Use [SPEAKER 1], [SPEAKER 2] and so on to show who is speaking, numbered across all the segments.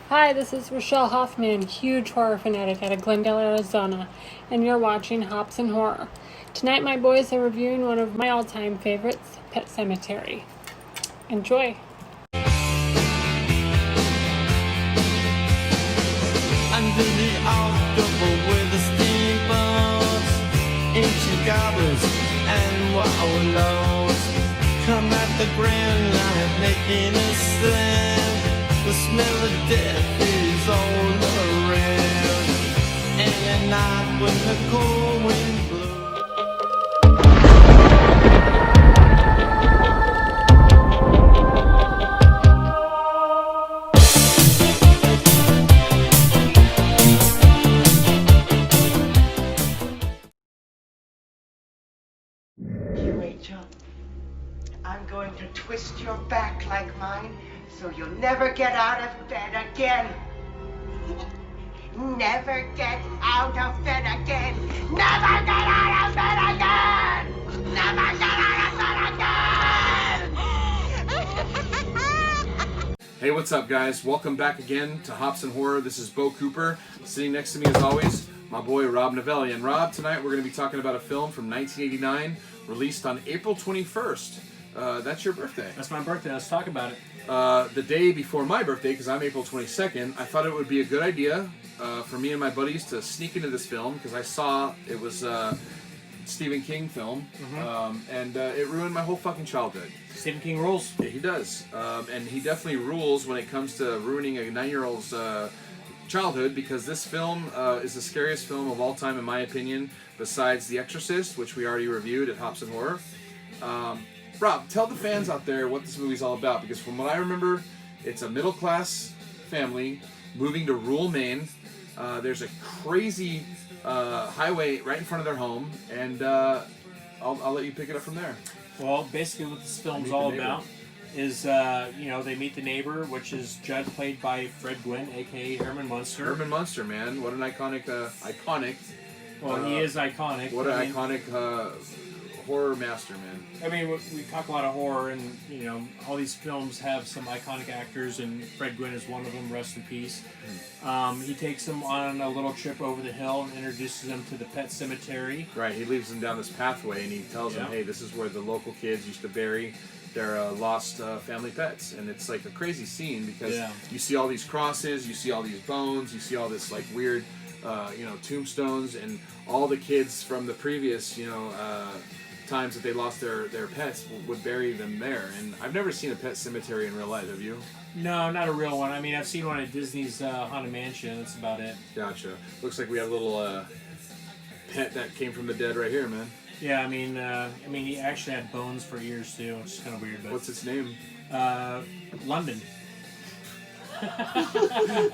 [SPEAKER 1] Hi, this is Rochelle Hoffman, huge horror fanatic out of Glendale, Arizona, and you're watching Hops and Horror. Tonight my boys are reviewing one of my all-time favorites, Pet Sematary. Enjoy!
[SPEAKER 2] Under the October with the steamboats, ancient goblins and wallows come at the grand line making a stand. The smell of death is all around, and at night when the cold wind blows.
[SPEAKER 3] Rachel, I'm going to twist your back like mine so you'll never get out of bed again. Never get out of bed again. Never get out of bed again. Never get out of bed again.
[SPEAKER 4] Hey, what's up, guys? Welcome back again to Hops and Horror. This is Bo Cooper. Sitting next to me, as always, my boy Rob Novelli. And Rob, tonight we're going to be talking about a film from 1989, released on April 21st. That's your birthday.
[SPEAKER 5] That's my birthday. Let's talk about it.
[SPEAKER 4] The day before my birthday, because I'm April 22nd, I thought it would be a good idea for me and my buddies to sneak into this film, because I saw it was a Stephen King film, and it ruined my whole fucking childhood.
[SPEAKER 5] Stephen King rules.
[SPEAKER 4] Yeah, he does. And he definitely rules when it comes to ruining a 9-year-old's childhood, because this film is the scariest film of all time, in my opinion, besides The Exorcist, which we already reviewed at Hops and Horror. Rob, tell the fans out there what this movie's all about, because from what I remember, it's a middle-class family moving to rural Maine. There's a crazy highway right in front of their home, and I'll let you pick it up from there.
[SPEAKER 5] Well, basically what this film's all about is, they meet the neighbor, which is Judd, played by Fred Gwynn, a.k.a. Herman Munster.
[SPEAKER 4] Herman Munster, man. What an iconic...
[SPEAKER 5] Well, he is iconic.
[SPEAKER 4] What an iconic horror master, man.
[SPEAKER 5] I mean, we talk a lot of horror, and, all these films have some iconic actors, and Fred Gwynn is one of them, rest in peace. He takes them on a little trip over the hill and introduces them to the Pet Sematary.
[SPEAKER 4] Right, he leads them down this pathway, and he tells them, hey, this is where the local kids used to bury their lost family pets. And it's like a crazy scene, because you see all these crosses, you see all these bones, you see all this like weird, tombstones, and all the kids from the previous, times that they lost their pets would bury them there. And I've never seen a pet cemetery in real life, have you?
[SPEAKER 5] No, not a real one. I mean, I've seen one at Disney's Haunted Mansion. That's about it.
[SPEAKER 4] Gotcha. Looks like we have a little pet that came from the dead right here, man.
[SPEAKER 5] Yeah, I mean, he actually had bones for ears too, which is kind of weird. But
[SPEAKER 4] what's its name?
[SPEAKER 5] London.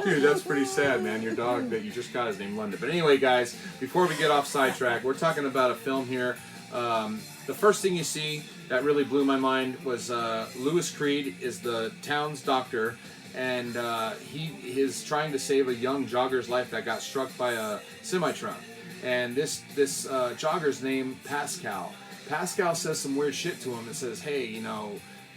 [SPEAKER 4] Dude, that's pretty sad, man. Your dog that you just got is named London. But anyway, guys, before we get off sidetrack, we're talking about a film here. The first thing you see that really blew my mind was Louis Creed is the town's doctor, and he is trying to save a young jogger's life that got struck by a semi-truck. And this jogger's named Pascal. Pascal says some weird shit to him and says, hey,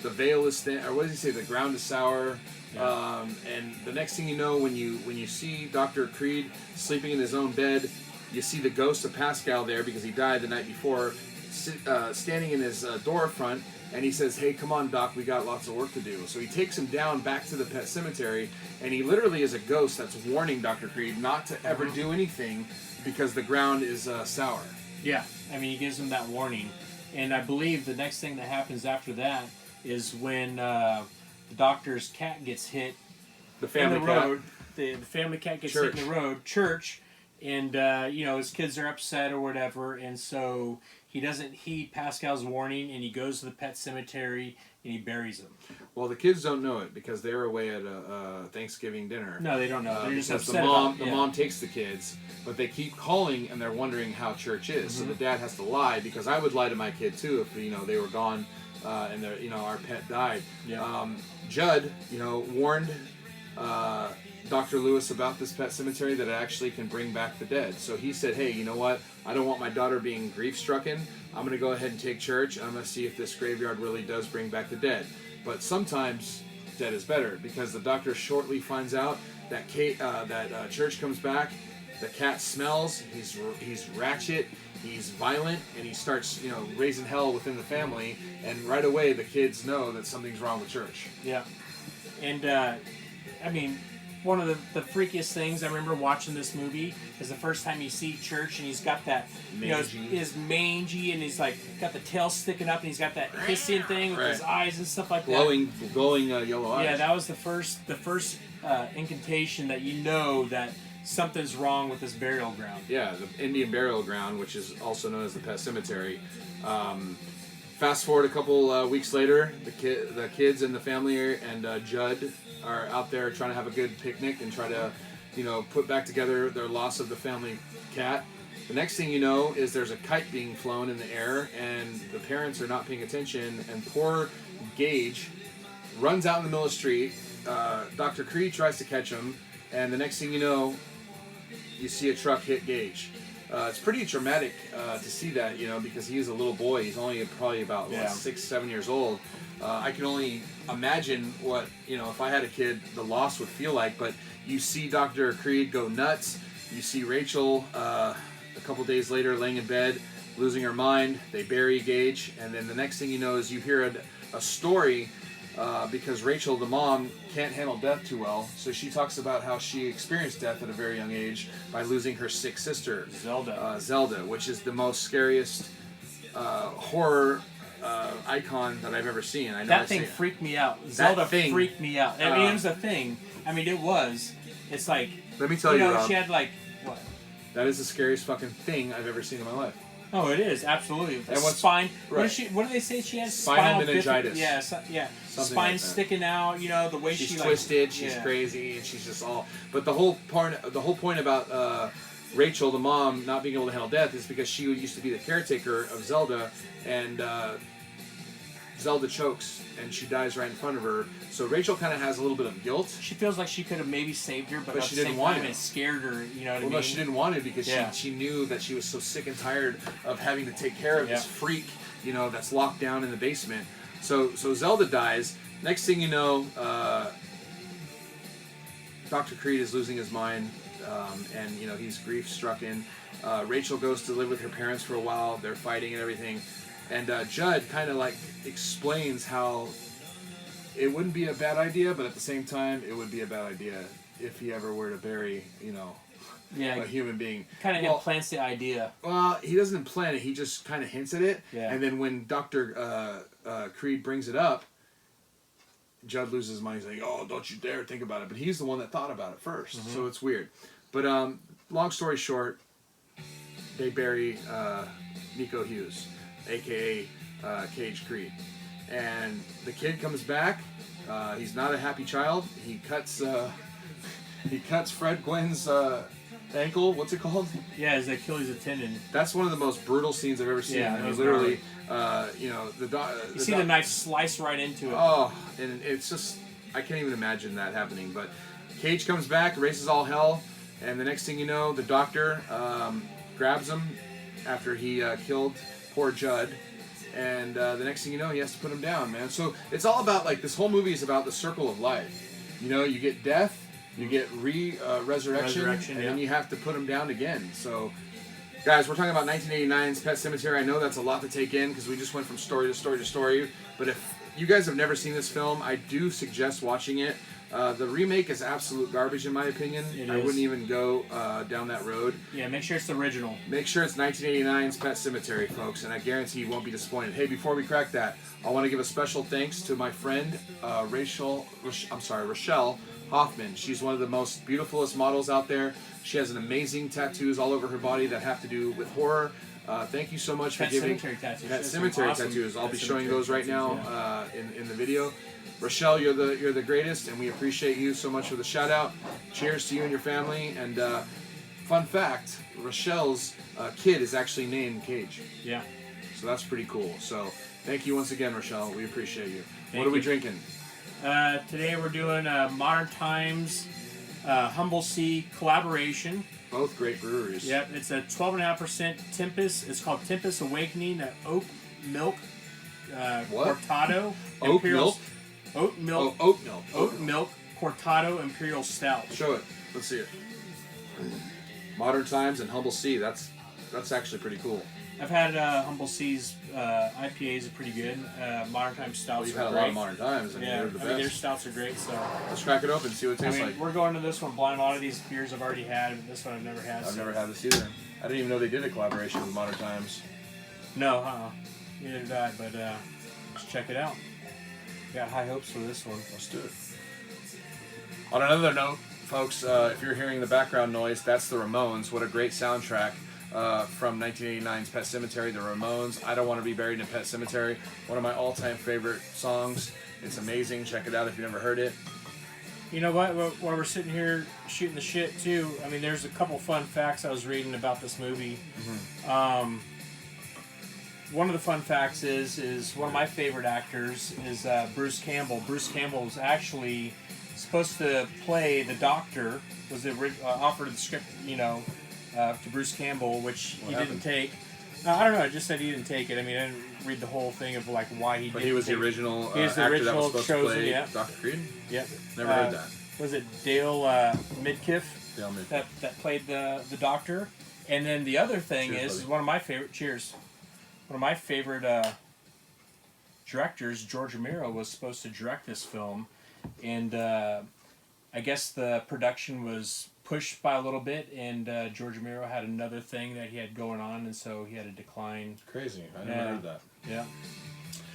[SPEAKER 4] the veil is thin, or what does he say? The ground is sour. Yeah. And the next thing you know, when you see Dr. Creed sleeping in his own bed, you see the ghost of Pascal there, because he died the night before, standing in his door front, and he says, hey, come on, Doc, we got lots of work to do. So he takes him down back to the pet cemetery, and he literally is a ghost that's warning Dr. Creed not to ever do anything because the ground is sour.
[SPEAKER 5] Yeah, I mean, he gives him that warning. And I believe the next thing that happens after that is when the doctor's cat gets hit
[SPEAKER 4] the family
[SPEAKER 5] in the
[SPEAKER 4] cat.
[SPEAKER 5] road. The family cat gets hit in the road. Church. And, his kids are upset or whatever, and so he doesn't heed Pascal's warning, and he goes to the pet cemetery, and he buries him.
[SPEAKER 4] Well, the kids don't know it, because they're away at a Thanksgiving dinner.
[SPEAKER 5] No, they don't know. They're just upset
[SPEAKER 4] the mom takes the kids, but they keep calling, and they're wondering how church is. So the dad has to lie, because I would lie to my kid, too, if, they were gone, and our pet died.
[SPEAKER 5] Yeah.
[SPEAKER 4] Judd, warned... Dr. Lewis about this pet cemetery, that it actually can bring back the dead. So he said, hey, you know what? I don't want my daughter being grief-stricken. I'm going to go ahead and take church. I'm going to see if this graveyard really does bring back the dead. But sometimes dead is better, because the doctor shortly finds out that Church comes back. The cat smells. He's ratchet. He's violent, and he starts raising hell within the family. And right away, the kids know that something's wrong with Church.
[SPEAKER 5] Yeah, and I mean, one of the freakiest things I remember watching this movie is the first time you see Church, and he's got that, he's mangy, and he's like got the tail sticking up, and he's got that hissing thing with his eyes and stuff like
[SPEAKER 4] glowing yellow eyes.
[SPEAKER 5] Yeah, that was the first incantation that that something's wrong with this burial ground.
[SPEAKER 4] Yeah, the Indian burial ground, which is also known as the Pet Cemetery. Fast forward a couple weeks later, the kids and the family and Judd are out there trying to have a good picnic and try to, put back together their loss of the family cat. The next thing you know is there's a kite being flown in the air, and the parents are not paying attention, and poor Gage runs out in the middle of the street. Dr. Creed tries to catch him, and the next thing you know, you see a truck hit Gage. It's pretty traumatic to see that, because he is a little boy. He's only probably about 6, 7 years old. I can only imagine what, if I had a kid, the loss would feel like. But you see Dr. Creed go nuts. You see Rachel a couple days later laying in bed, losing her mind. They bury Gage. And then the next thing you know is you hear a story because Rachel, the mom, can't handle death too well. So she talks about how she experienced death at a very young age by losing her sick sister, Zelda, which is the most scariest horror icon that I've ever seen. I know
[SPEAKER 5] that thing freaked me out. Zelda freaked me out. I mean, it was a thing. I mean, it was. It's like,
[SPEAKER 4] let me tell you,
[SPEAKER 5] Rob, she had like what?
[SPEAKER 4] That is the scariest fucking thing I've ever seen in my life.
[SPEAKER 5] Oh, it is, absolutely.
[SPEAKER 4] And
[SPEAKER 5] spine.
[SPEAKER 4] Right.
[SPEAKER 5] What do they say she has?
[SPEAKER 4] Spinal meningitis.
[SPEAKER 5] Yeah.
[SPEAKER 4] Something
[SPEAKER 5] Spine
[SPEAKER 4] like that.
[SPEAKER 5] Sticking out. The way
[SPEAKER 4] she's
[SPEAKER 5] she
[SPEAKER 4] twisted. She's crazy, and she's just all. But the whole point about Rachel, the mom, not being able to handle death is because she used to be the caretaker of Zelda, and Zelda chokes, and she dies right in front of her. So Rachel kind of has a little bit of guilt.
[SPEAKER 5] She feels like she could have maybe saved her, but at
[SPEAKER 4] she
[SPEAKER 5] the
[SPEAKER 4] didn't
[SPEAKER 5] same
[SPEAKER 4] want
[SPEAKER 5] time,
[SPEAKER 4] to.
[SPEAKER 5] it scared her. You know what I mean?
[SPEAKER 4] No, she didn't want to because she knew that she was so sick and tired of having to take care of this freak, that's locked down in the basement. So Zelda dies. Next thing you know, Dr. Creed is losing his mind, and he's grief-stricken. Rachel goes to live with her parents for a while. They're fighting and everything. And Judd kind of explains how it wouldn't be a bad idea, but at the same time, it would be a bad idea if he ever were to bury, a human being.
[SPEAKER 5] Kind of implants the idea.
[SPEAKER 4] Well, he doesn't implant it. He just kind of hints at it.
[SPEAKER 5] Yeah.
[SPEAKER 4] And then when Dr. Creed brings it up, Judd loses his mind. He's like, oh, don't you dare think about it. But he's the one that thought about it first. Mm-hmm. So it's weird. But long story short, they bury Nico Hughes, a.k.a. Cage Creed. And the kid comes back. He's not a happy child. He cuts Fred Gwynn's ankle. What's it called?
[SPEAKER 5] Yeah, his Achilles tendon.
[SPEAKER 4] That's one of the most brutal scenes I've ever seen.
[SPEAKER 5] Yeah,
[SPEAKER 4] I mean, literally,
[SPEAKER 5] you see the knife slice right into it.
[SPEAKER 4] Oh, and it's just, I can't even imagine that happening. But Cage comes back, races all hell, and the next thing you know, the doctor grabs him after he killed poor Judd. And the next thing you know, he has to put him down, man. So it's all about, this whole movie is about the circle of life. You get death, you get resurrection, and then you have to put him down again. So, guys, we're talking about 1989's Pet Sematary. I know that's a lot to take in because we just went from story to story to story. But if you guys have never seen this film, I do suggest watching it. The remake is absolute garbage in my opinion. I wouldn't even go down that road.
[SPEAKER 5] Yeah, make sure it's the original.
[SPEAKER 4] Make sure it's 1989's Pet Sematary, folks, and I guarantee you won't be disappointed. Hey, before we crack that, I want to give a special thanks to my friend Rochelle Hoffman. She's one of the most beautifulest models out there. She has an amazing tattoos all over her body that have to do with horror. Thank you so much for giving Pet Cemetery tattoos. I'll be showing those right now in the video. Rochelle, you're the greatest, and we appreciate you so much for the shout out. Cheers to you and your family. And fun fact, Rochelle's kid is actually named Cage.
[SPEAKER 5] Yeah.
[SPEAKER 4] So that's pretty cool. So thank you once again, Rochelle. We appreciate you.
[SPEAKER 5] What
[SPEAKER 4] are we drinking?
[SPEAKER 5] Today we're doing Modern Times Humble Sea collaboration.
[SPEAKER 4] Both great breweries.
[SPEAKER 5] Yep, it's a 12.5% Tempest. It's called Tempest Awakening, oak milk cortado.
[SPEAKER 4] Oak milk?
[SPEAKER 5] Oat milk.
[SPEAKER 4] Oh, oat milk.
[SPEAKER 5] Oat milk Cortado Imperial Stout.
[SPEAKER 4] Show it. Let's see it. Modern Times and Humble Sea. That's actually pretty cool.
[SPEAKER 5] I've had Humble Sea's IPAs are pretty good. Modern Times stouts
[SPEAKER 4] Well, you've
[SPEAKER 5] are
[SPEAKER 4] had a
[SPEAKER 5] great.
[SPEAKER 4] lot of Modern Times. And
[SPEAKER 5] Yeah,
[SPEAKER 4] they're the
[SPEAKER 5] I mean, their
[SPEAKER 4] best.
[SPEAKER 5] stouts are great. So
[SPEAKER 4] Let's crack it open and see what it tastes like.
[SPEAKER 5] we're going to this one blind. A lot of these beers I've already had, but this one I've never had.
[SPEAKER 4] I've never had this either. I didn't even know they did a collaboration with Modern Times.
[SPEAKER 5] No, neither did I. But let's check it out. Got high hopes for this one.
[SPEAKER 4] Let's do it. On another note, folks, if you're hearing the background noise, that's the Ramones. What a great soundtrack from 1989's Pet Sematary, the Ramones. I Don't Want to Be Buried in a Pet Cemetery. One of my all-time favorite songs. It's amazing. Check it out if you've never heard it.
[SPEAKER 5] You know what? While we're sitting here shooting the shit too, I mean, there's a couple fun facts I was reading about this movie.
[SPEAKER 4] Mm-hmm.
[SPEAKER 5] One of the fun facts is one of my favorite actors is Bruce Campbell. Bruce Campbell was actually supposed to play the Doctor. Was offered the script, to Bruce Campbell, which he didn't take. I don't know. I just said he didn't take it. I mean, I didn't read the whole thing of like why he.
[SPEAKER 4] But he was the original
[SPEAKER 5] he was the
[SPEAKER 4] actor that was
[SPEAKER 5] original
[SPEAKER 4] supposed
[SPEAKER 5] chosen,
[SPEAKER 4] to play
[SPEAKER 5] yeah.
[SPEAKER 4] Dr. Creed.
[SPEAKER 5] Yep.
[SPEAKER 4] Never heard that.
[SPEAKER 5] Was it Dale Midkiff?
[SPEAKER 4] Dale Midkiff.
[SPEAKER 5] That played the Doctor. And then the other thing
[SPEAKER 4] Cheers,
[SPEAKER 5] is
[SPEAKER 4] buddy.
[SPEAKER 5] one of my favorite. Cheers. One of my favorite directors, George Romero, was supposed to direct this film, and I guess the production was pushed by a little bit, and George Romero had another thing that he had going on, and so he had to decline.
[SPEAKER 4] Crazy. I never heard that.
[SPEAKER 5] Yeah.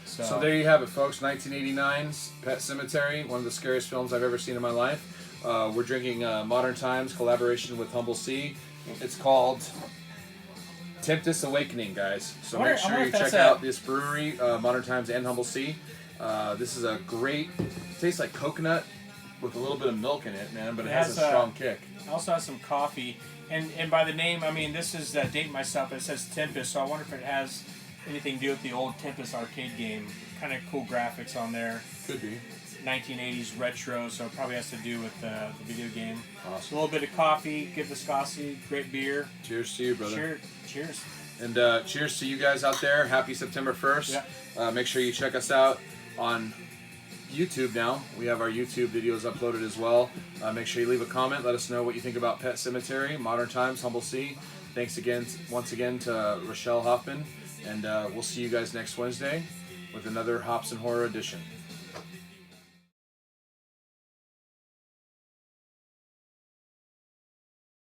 [SPEAKER 4] So there you have it, folks. 1989's Pet Sematary, one of the scariest films I've ever seen in my life. We're drinking Modern Times collaboration with Humble Sea. It's called Tempest Awakening, guys. So make sure you check out this brewery, Modern Times and Humble Sea. This is a great, tastes like coconut with a little bit of milk in it, man, but it has a strong kick.
[SPEAKER 5] It also has some coffee. And by the name, I mean, this is dating myself, it says Tempest, so I wonder if it has anything to do with the old Tempest arcade game. Kind of cool graphics on there.
[SPEAKER 4] Could be.
[SPEAKER 5] 1980s retro, so it probably has to do with the video game.
[SPEAKER 4] Awesome.
[SPEAKER 5] A little bit of coffee, good viscosity, great beer.
[SPEAKER 4] Cheers to you, brother.
[SPEAKER 5] Cheers.
[SPEAKER 4] And cheers to you guys out there. Happy September 1st.
[SPEAKER 5] Yeah.
[SPEAKER 4] Make sure you check us out on YouTube now. We have our YouTube videos uploaded as well. Make sure you leave a comment. Let us know what you think about Pet Sematary, Modern Times, Humble Sea. Thanks once again to Rochelle Hoffman. And we'll see you guys next Wednesday with another Hops and Horror edition.